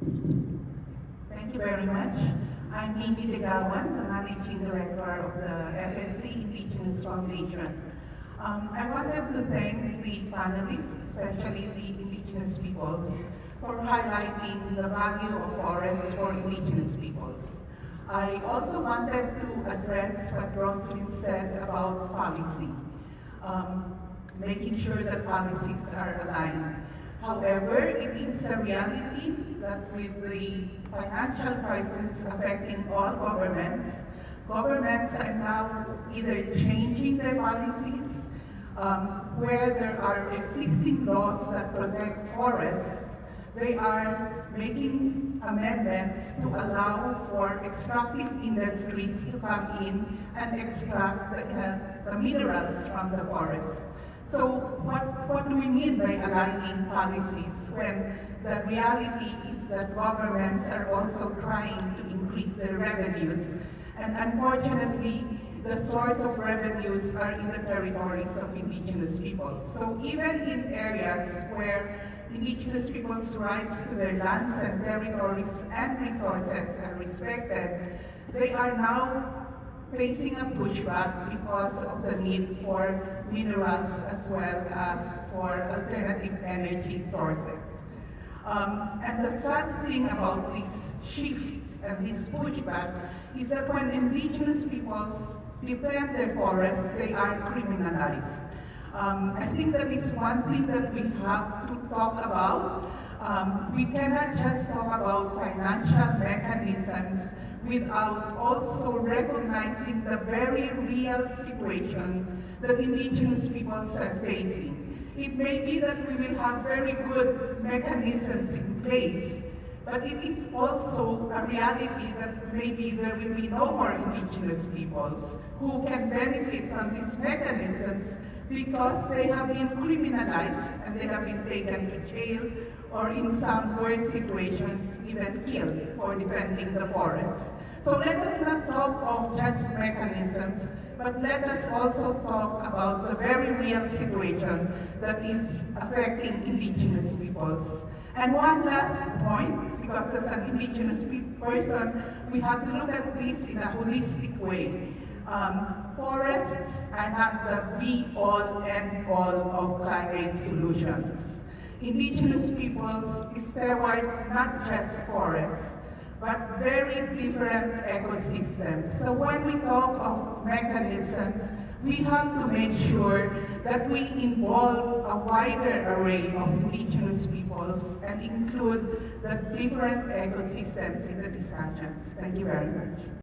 Thank you very much. I'm Minnie, the Managing Director of the FSC Indigenous Foundation. I wanted to thank the panelists, especially the Indigenous peoples, for highlighting the value of forests for Indigenous peoples. I also wanted to address what Roslyn said about policy, making sure that policies are aligned. However, it is a reality that with the financial crisis affecting all governments, governments are now either changing their policies, where there are existing laws that protect forests, they are making amendments to allow for extractive industries to come in and extract the minerals from the forest. So what do we mean by aligning policies when the reality is that governments are also trying to increase their revenues, and unfortunately the source of revenues are in the territories of Indigenous people. So even in areas where Indigenous people's rights to their lands and territories and resources are respected, they are now facing a pushback because of the need for minerals as well as for alternative energy sources. And the sad thing about this shift and this pushback is that when Indigenous peoples defend their forests, they are criminalized. I think that is one thing that we have to talk about. We cannot just talk about financial mechanisms without also recognizing the very real situation that Indigenous peoples are facing. It may be that we will have very good mechanisms in place, but it is also a reality that maybe there will be no more Indigenous peoples who can benefit from these mechanisms because they have been criminalized and they have been taken to jail or in some worse situations even killed for defending the forests. So let us not talk of just mechanisms, but let us also talk about the very real situation that is affecting Indigenous peoples. And one last point, because as an Indigenous person, we have to look at this in a holistic way. Forests are not the be-all, end-all of climate solutions. Indigenous peoples steward not just forests, but very different ecosystems. So when we talk of mechanisms, we have to make sure that we involve a wider array of Indigenous peoples and include the different ecosystems in the discussions. Thank you very much.